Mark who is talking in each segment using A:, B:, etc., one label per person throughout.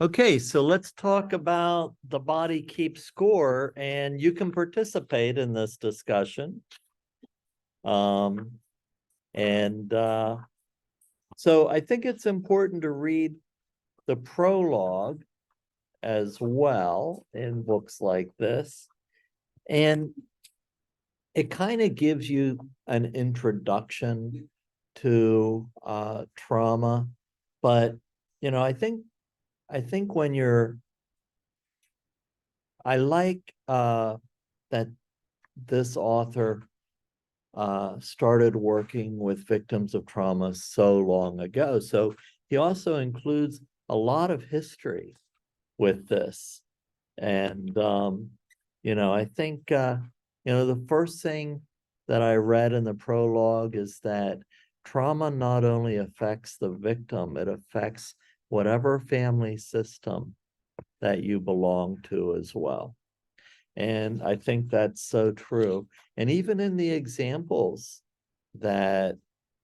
A: Okay, so let's talk about the body keeps score, and you can participate in this discussion. Um, and so I think it's important to read the prologue as well in books like this. And it kind of gives you an introduction to trauma. But, I think when I like that this author started working with victims of trauma so long ago. So he also includes a lot of history with this. And, I think, the first thing that I read in the prologue is that trauma not only affects the victim, it affects whatever family system that you belong to as well. And I think that's so true. And even in the examples that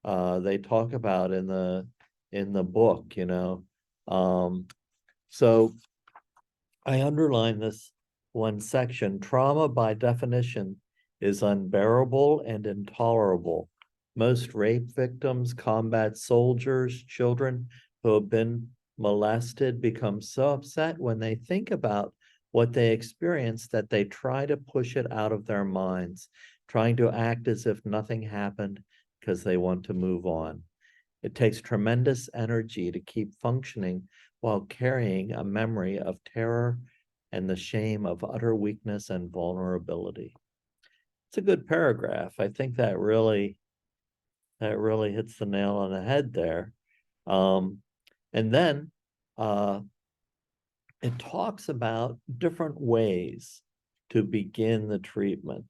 A: they talk about in the book, so I underline this one section. Trauma, by definition, is unbearable and intolerable. Most rape victims, combat soldiers, children who have been molested become so upset when they think about what they experienced that they try to push it out of their minds, trying to act as if nothing happened because they want to move on. It takes tremendous energy to keep functioning while carrying a memory of terror and the shame of utter weakness and vulnerability. It's a good paragraph. I think that really hits the nail on the head there. Um, and then it talks about different ways to begin the treatment.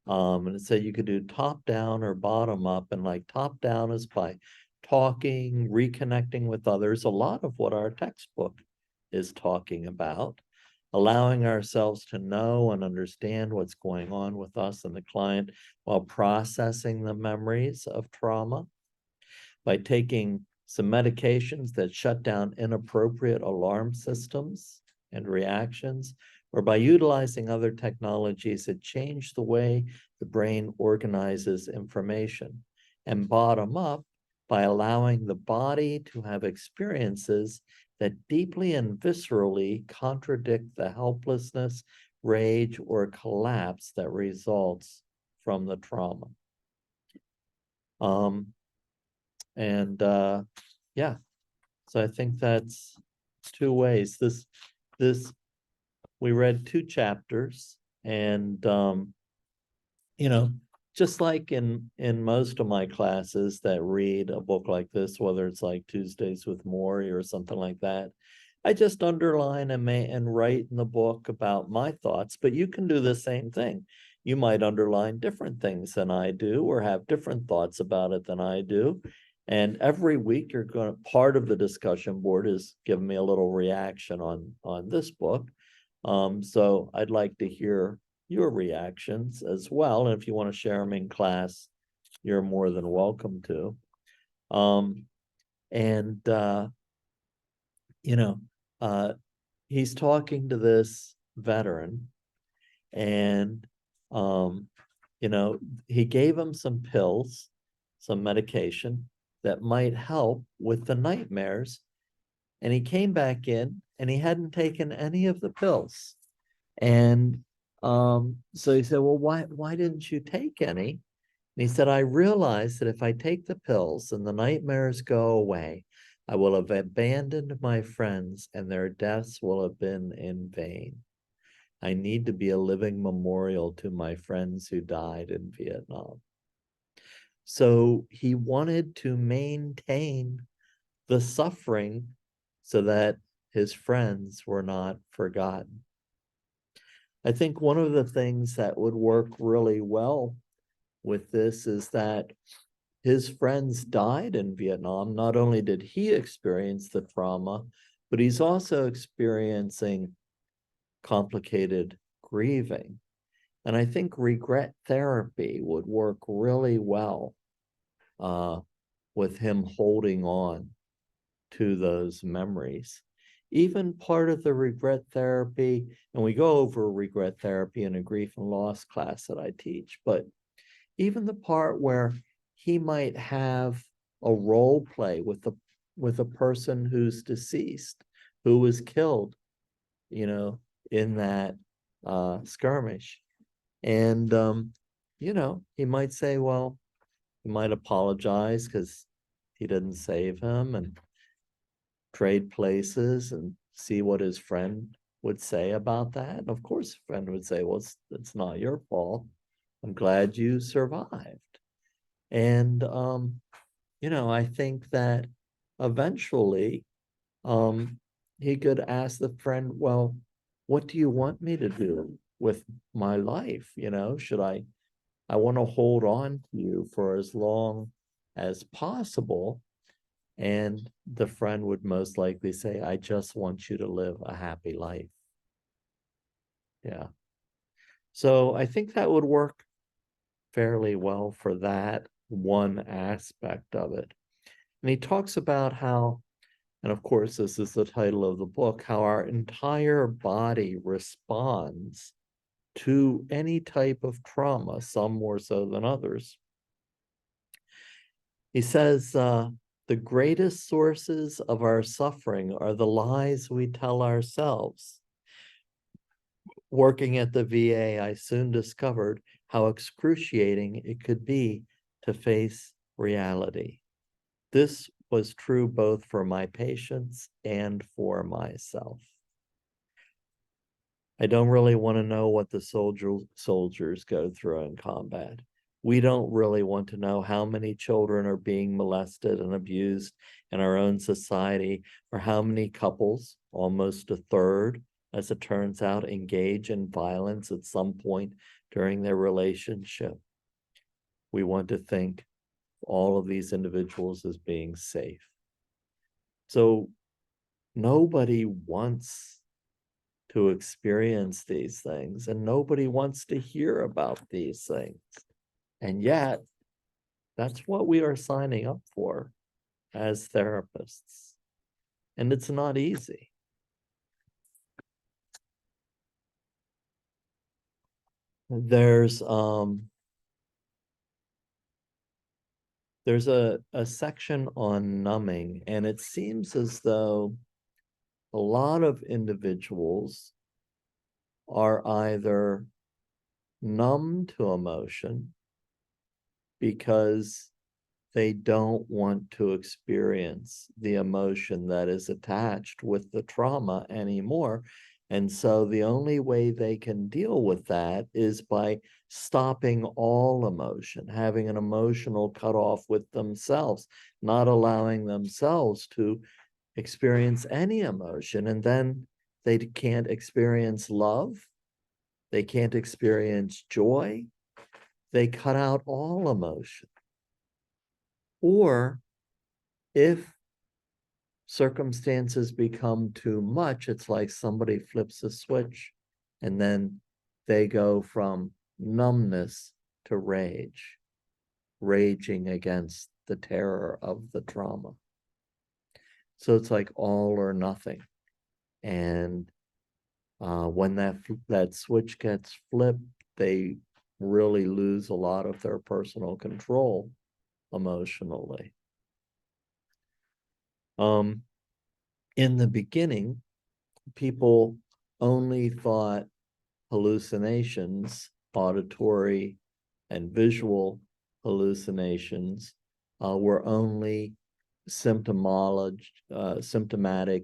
A: And it said you could do top down or bottom up, and like top down is by talking, reconnecting with others, a lot of what our textbook is talking about, allowing ourselves to know and understand what's going on with us and the client while processing the memories of trauma, by taking some medications that shut down inappropriate alarm systems and reactions, or by utilizing other technologies that change the way the brain organizes information, and bottom up by allowing the body to have experiences that deeply and viscerally contradict the helplessness, rage, or collapse that results from the trauma. Um, and yeah, so I think that's two ways. This we read two chapters, and you know, just like in most of my classes that read a book like this, whether it's like Tuesdays with Morrie or something like that, I just underline and write in the book about my thoughts. But you can do the same thing. You might underline different things than I do, or have different thoughts about it than I do. And every week you're going to, part of the discussion board is giving me a little reaction on this book. So I'd like to hear your reactions as well. And if you want to share them in class, you're more than welcome to. Um, and you know, uh, he's talking to this veteran, and he gave him some pills, some medication that might help with the nightmares. And he came back in and he hadn't taken any of the pills. And so he said, well, why didn't you take any? And he said, I realized that if I take the pills and the nightmares go away, I will have abandoned my friends and their deaths will have been in vain. I need to be a living memorial to my friends who died in Vietnam. So he wanted to maintain the suffering so that his friends were not forgotten. I think one of the things that would work really well with this is that his friends died in Vietnam. Not only did he experience the trauma, but he's also experiencing complicated grieving. And I think regret therapy would work really well with him holding on to those memories. even part of the regret therapy, and we go over regret therapy in a grief and loss class that I teach, but even the part where he might have a role play with a person who's deceased, who was killed, you know, in that skirmish. And he might say, well, he might apologize because he didn't save him, and trade places and see what his friend would say about that. And of course, his friend would say, well, it's not your fault. I'm glad you survived. And, I think that eventually he could ask the friend, well, what do you want me to do with my life? Should I want to hold on to you for as long as possible. And the friend would most likely say, I just want you to live a happy life. Yeah. So I think that would work fairly well for that one aspect of it. And he talks about how, and of course, this is the title of the book, how our entire body responds to any type of trauma, some more so than others. He says, the greatest sources of our suffering are the lies we tell ourselves. Working at the VA, I soon discovered how excruciating it could be to face reality. This was true both for my patients and for myself. I don't really want to know what the soldiers go through in combat. We don't really want to know how many children are being molested and abused in our own society, or how many couples, almost a third, as it turns out, engage in violence at some point during their relationship. We want to think all of these individuals as being safe. So nobody wants to experience these things, and nobody wants to hear about these things. And yet, that's what we are signing up for as therapists. And it's not easy. There's a section on numbing, and it seems as though a lot of individuals are either numb to emotion because they don't want to experience the emotion that is attached with the trauma anymore. And so the only way they can deal with that is by stopping all emotion, having an emotional cutoff with themselves, not allowing themselves to experience any emotion. And then they can't experience love. They can't experience joy. They cut out all emotion. Or if circumstances become too much, it's like somebody flips a switch and then they go from numbness to rage, raging against the terror of the trauma. So it's like all or nothing. And when that switch gets flipped, they really lose a lot of their personal control emotionally. In the beginning, people only thought hallucinations, auditory and visual hallucinations, were only symptomatic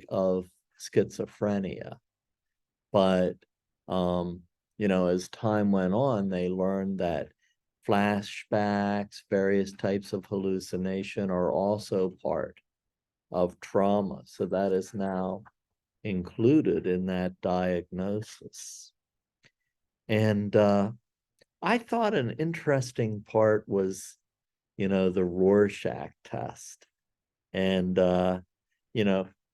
A: of schizophrenia. But as time went on, they learned that flashbacks, various types of hallucination are also part of trauma. So that is now included in that diagnosis. And I thought an interesting part was, the Rorschach test. And,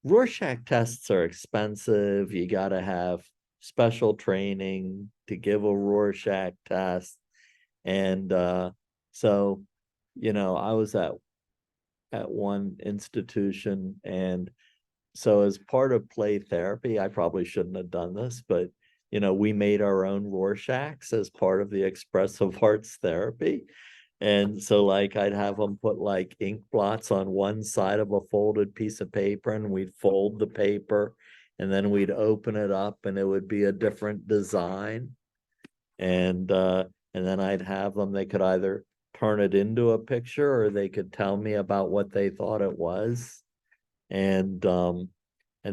A: Rorschach tests are expensive. You got to have special training to give a Rorschach test. And so, I was at one institution, and so as part of play therapy, I probably shouldn't have done this, but we made our own Rorschachs as part of the expressive arts therapy. And so like I'd have them put like ink blots on one side of a folded piece of paper, and we'd fold the paper, and then we'd open it up and it would be a different design. And then I'd have them, they could either turn it into a picture or they could tell me about what they thought it was. And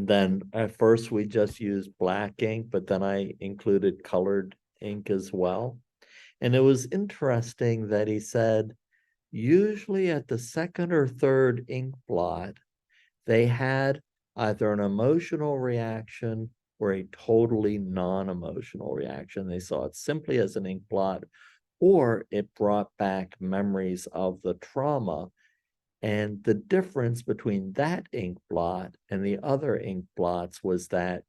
A: then at first we just used black ink, but then I included colored ink as well. And it was interesting that he said, usually at the second or third ink blot, they had either an emotional reaction or a totally non-emotional reaction. They saw it simply as an ink blot, or it brought back memories of the trauma. And the difference between that ink blot and the other ink blots was that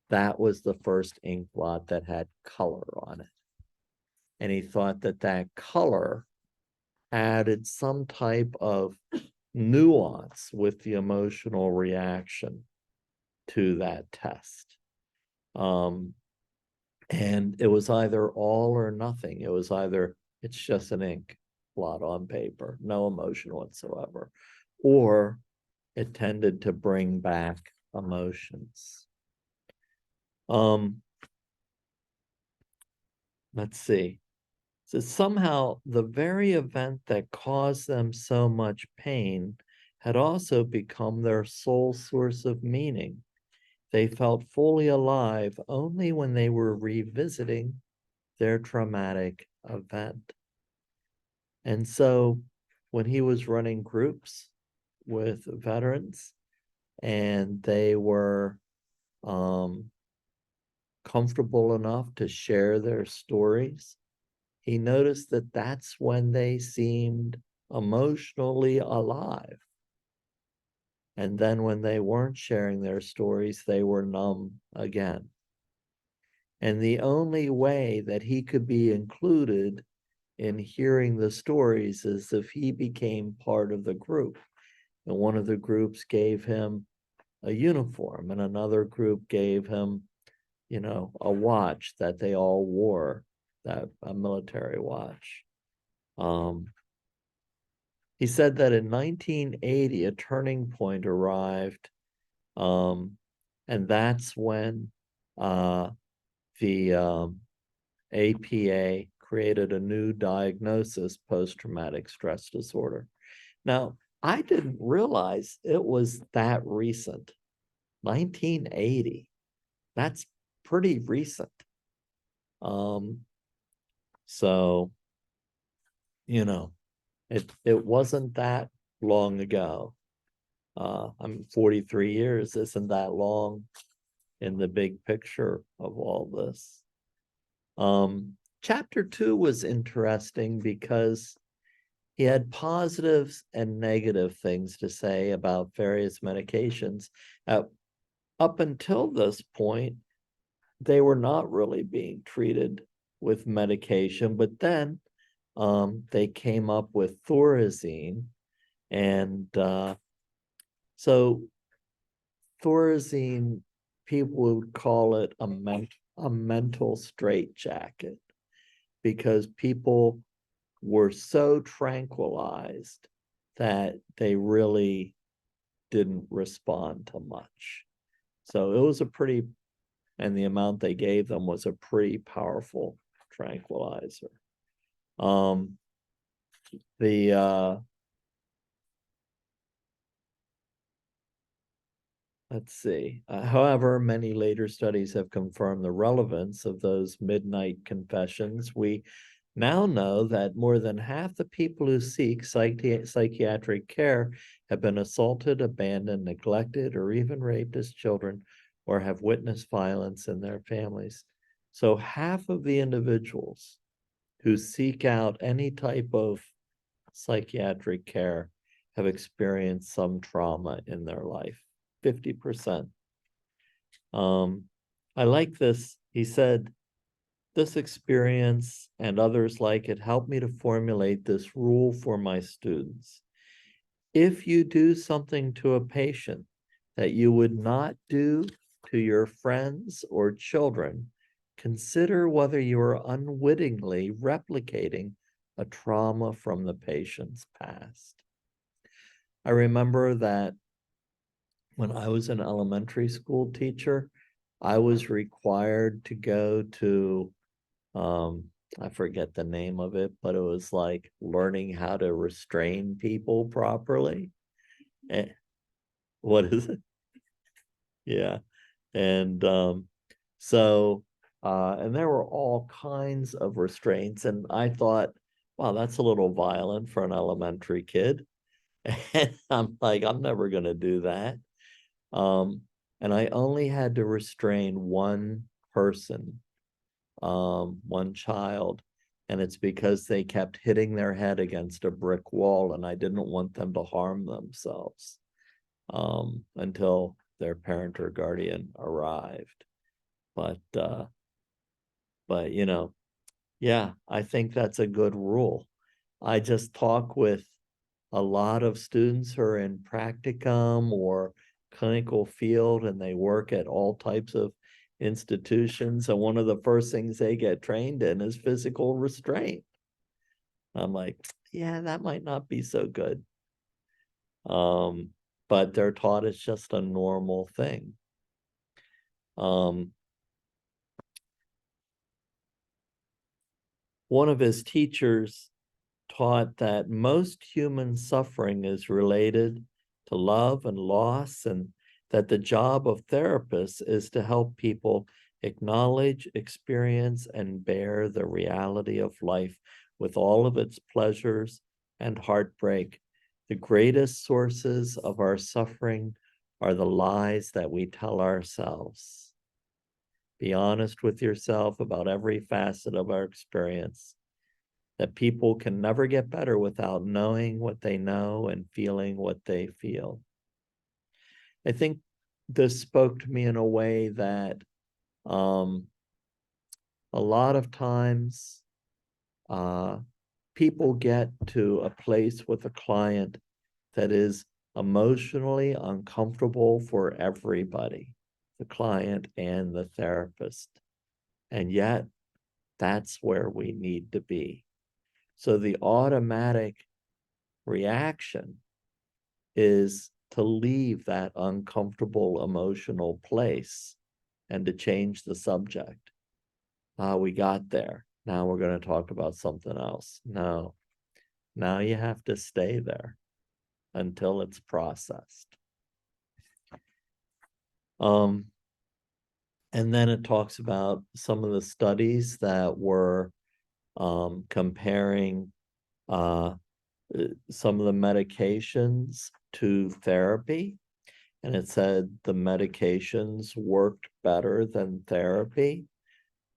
A: that was the first ink blot that had color on it. And he thought that that color added some type of nuance with the emotional reaction to that test. And it was either all or nothing. It was either it's just an ink blot on paper, no emotion whatsoever, or it tended to bring back emotions. Let's see. So somehow the very event that caused them so much pain had also become their sole source of meaning. They felt fully alive only when they were revisiting their traumatic event. And so when he was running groups with veterans and they were comfortable enough to share their stories, he noticed that that's when they seemed emotionally alive. And then when they weren't sharing their stories, they were numb again. And the only way that he could be included in hearing the stories is if he became part of the group. And one of the groups gave him a uniform, and another group gave him, a watch that they all wore, a military watch. He said that in 1980, a turning point arrived, and that's when the APA created a new diagnosis, post-traumatic stress disorder. Now, I didn't realize it was that recent. 1980. That's pretty recent. So, it wasn't that long ago. I'm 43 years, isn't that long in the big picture of all this. Chapter 2 was interesting because he had positives and negative things to say about various medications. Up until this point, they were not really being treated with medication, but then they came up with Thorazine. And so Thorazine, people would call it a mental straitjacket, because people were so tranquilized that they really didn't respond to much. So it was and the amount they gave them was a pretty powerful tranquilizer. Let's see. However, many later studies have confirmed the relevance of those midnight confessions. We now know that more than half the people who seek psychiatric care have been assaulted, abandoned, neglected, or even raped as children, or have witnessed violence in their families. So half of the individuals who seek out any type of psychiatric care have experienced some trauma in their life. 50%. I like this. He said, this experience and others like it helped me to formulate this rule for my students. If you do something to a patient that you would not do to your friends or children, consider whether you are unwittingly replicating a trauma from the patient's past. I remember that when I was an elementary school teacher, I was required to go to, I forget the name of it, but it was like learning how to restrain people properly. What is it? Yeah. And so and there were all kinds of restraints, and I thought, wow, that's a little violent for an elementary kid. And I'm like, I'm never gonna do that. Um, and I only had to restrain one person, one child, and it's because they kept hitting their head against a brick wall, and I didn't want them to harm themselves until their parent or guardian arrived. But you know, yeah, I think that's a good rule. I just talk with a lot of students who are in practicum or clinical field, and they work at all types of institutions. And one of the first things they get trained in is physical restraint. I'm like, yeah, that might not be so good. But they're taught it's just a normal thing. One of his teachers taught that most human suffering is related to love and loss, and that the job of therapists is to help people acknowledge, experience, and bear the reality of life with all of its pleasures and heartbreak. The greatest sources of our suffering are the lies that we tell ourselves. Be honest with yourself about every facet of our experience, that people can never get better without knowing what they know and feeling what they feel. I think this spoke to me in a way that a lot of times people get to a place with a client that is emotionally uncomfortable for everybody, the client and the therapist. And yet, that's where we need to be. So the automatic reaction is to leave that uncomfortable emotional place and to change the subject. We got there. Now we're going to talk about something else. No, now you have to stay there until it's processed. And then it talks about some of the studies that were comparing some of the medications to therapy. And it said the medications worked better than therapy.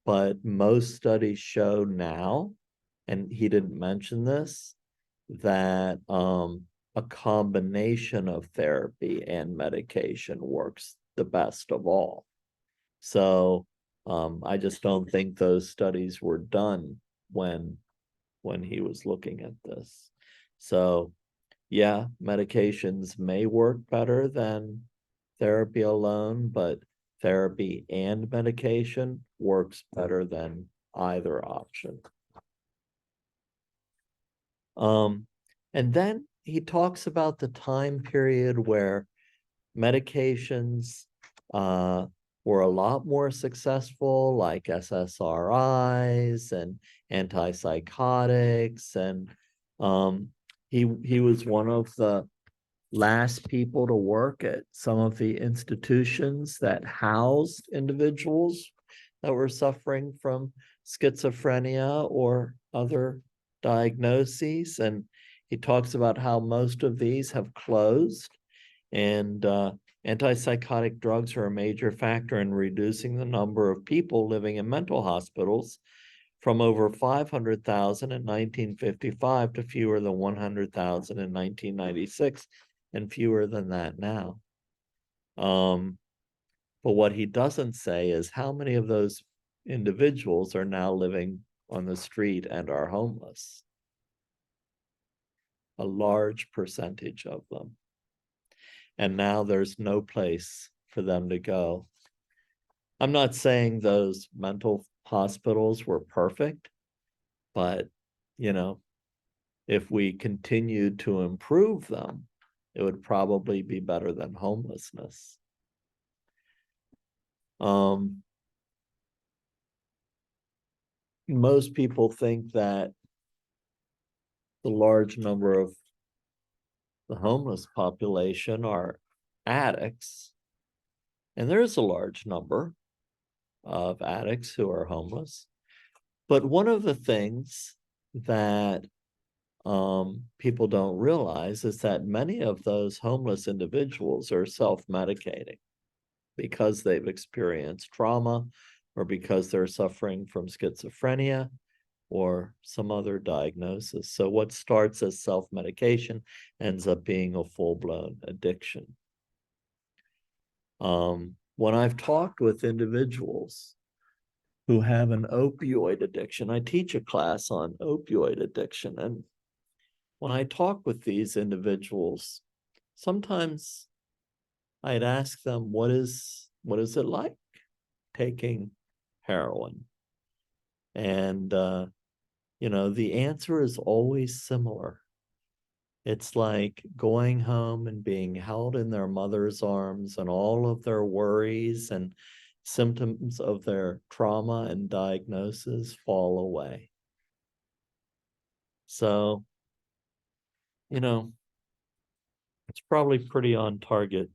A: But most studies show now, and he didn't mention this, that a combination of therapy and medication works the best of all. So I just don't think those studies were done when he was looking at this. So yeah, medications may work better than therapy alone, but therapy and medication works better than either option. And then he talks about the time period where medications were a lot more successful, like SSRIs and antipsychotics. And he was one of the last people to work at some of the institutions that housed individuals that were suffering from schizophrenia or other diagnoses. And he talks about how most of these have closed, and antipsychotic drugs are a major factor in reducing the number of people living in mental hospitals from over 500,000 in 1955 to fewer than 100,000 in 1996, and fewer than that now. But what he doesn't say is how many of those individuals are now living on the street and are homeless. A large percentage of them. And now there's no place for them to go. I'm not saying those mental hospitals were perfect, but, you know, if we continued to improve them, it would probably be better than homelessness. Most people think that the large number of the homeless population are addicts, and there is a large number of addicts who are homeless. But one of the things that people don't realize is that many of those homeless individuals are self-medicating because they've experienced trauma or because they're suffering from schizophrenia or some other diagnosis. So what starts as self-medication ends up being a full-blown addiction. When I've talked with individuals who have an opioid addiction, I teach a class on opioid addiction, and when I talk with these individuals, sometimes I'd ask them, what is it like taking heroin? And you know, the answer is always similar. It's like going home and being held in their mother's arms, and all of their worries and symptoms of their trauma and diagnosis fall away. So, you know, it's probably pretty on target.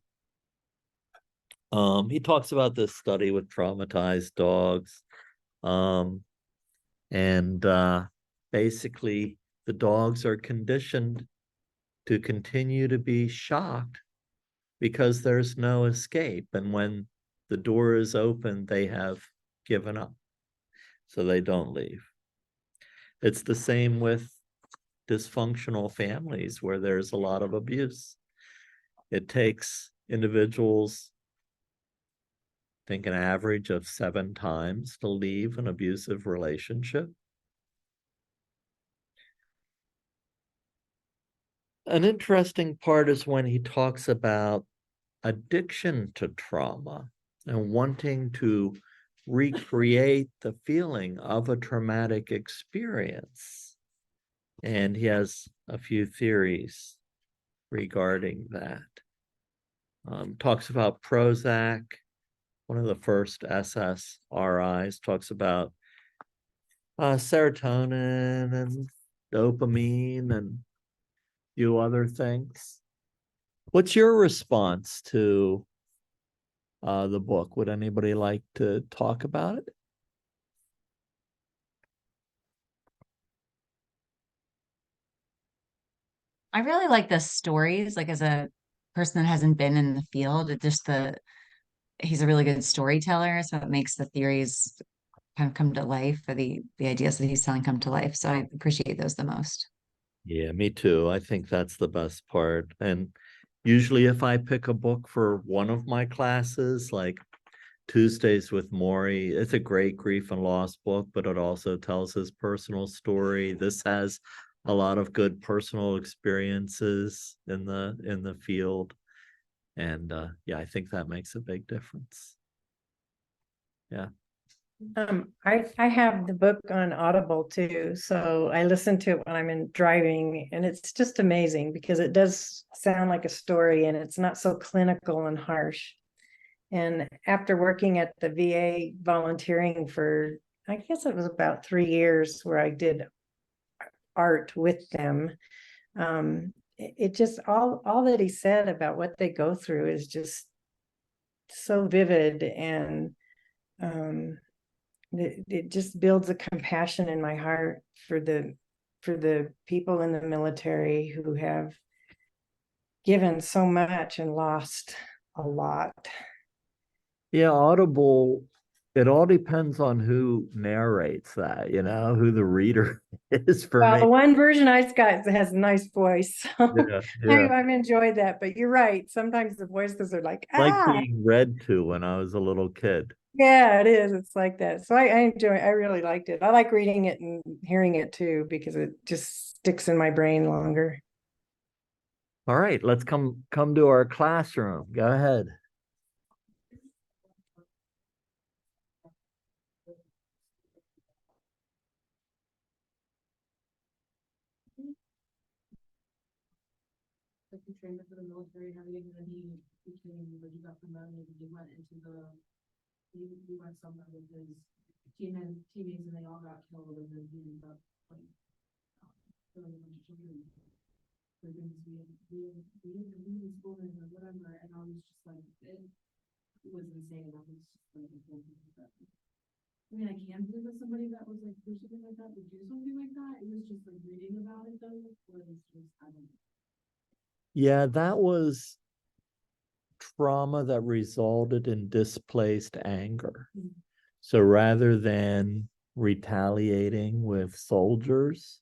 A: He talks about this study with traumatized dogs. And basically, the dogs are conditioned to continue to be shocked because there's no escape. And when the door is open, they have given up. So they don't leave. It's the same with dysfunctional families where there's a lot of abuse. It takes individuals, I think, an average of 7 times to leave an abusive relationship. An interesting part is when he talks about addiction to trauma and wanting to recreate the feeling of a traumatic experience. And he has a few theories regarding that. Talks about Prozac, one of the first SSRIs, talks about serotonin and dopamine and a few other things. What's your response to the book? Would anybody like to talk about it?
B: I really like the stories, like as a person that hasn't been in the field, he's a really good storyteller, so it makes the theories kind of come to life, or the ideas that he's telling come to life. So I appreciate those the most.
A: Yeah, me too. I think that's the best part. And usually if I pick a book for one of my classes, like Tuesdays with Maury, it's a great grief and loss book, but it also tells his personal story. This has a lot of good personal experiences in the field. And yeah, I think that makes a big difference. Yeah.
C: I have the book on Audible too, so I listen to it when I'm in driving, and it's just amazing because it does sound like a story and it's not so clinical and harsh. And after working at the VA volunteering for, I guess it was about 3 years where I did art with them, it just all that he said about what they go through is just so vivid, and it just builds a compassion in my heart for the people in the military who have given so much and lost a lot.
A: Yeah, Audible, it all depends on who narrates that, you know, who the reader is for
C: Well,
A: me.
C: the one version I've got has a nice voice, so
A: Yeah, yeah.
C: I've enjoyed that. But you're right, sometimes the voices are like,
A: Like
C: ah,
A: being read to when I was a little kid.
C: yeah, it is. It's like that. So I really liked it. I like reading it and hearing it too because it just sticks in my brain longer.
A: All right, let's come to our classroom. Go ahead.
D: Like he trained for the military, and then he became, when he got promoted, he went into he went somewhere with his teammates, and they all got killed, and then he ended up like, killing a bunch of children. For things being in school and whatever, and I was just like, it was insane. I was just like, I can't believe that. I mean, I can't believe that somebody that was like, do something like that would do something like that. It was just like reading about it though, was just, I don't know.
A: Yeah, that was trauma that resulted in displaced anger.
D: Mhm.
A: So rather than retaliating with soldiers,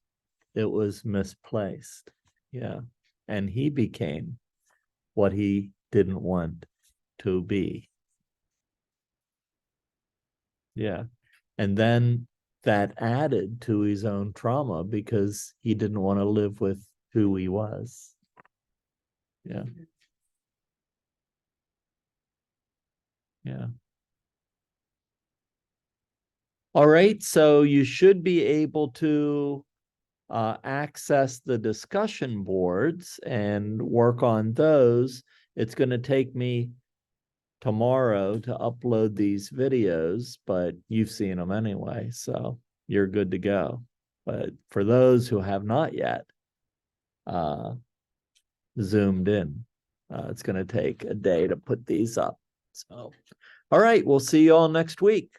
A: it was misplaced. Yeah. And he became what he didn't want to be. Yeah. And then that added to his own trauma because he didn't want to live with who he was. Yeah. Yeah. All right, so you should be able to access the discussion boards and work on those. It's going to take me tomorrow to upload these videos, but you've seen them anyway, so you're good to go. But for those who have not yet zoomed in, it's going to take a day to put these up. So, all right, we'll see you all next week.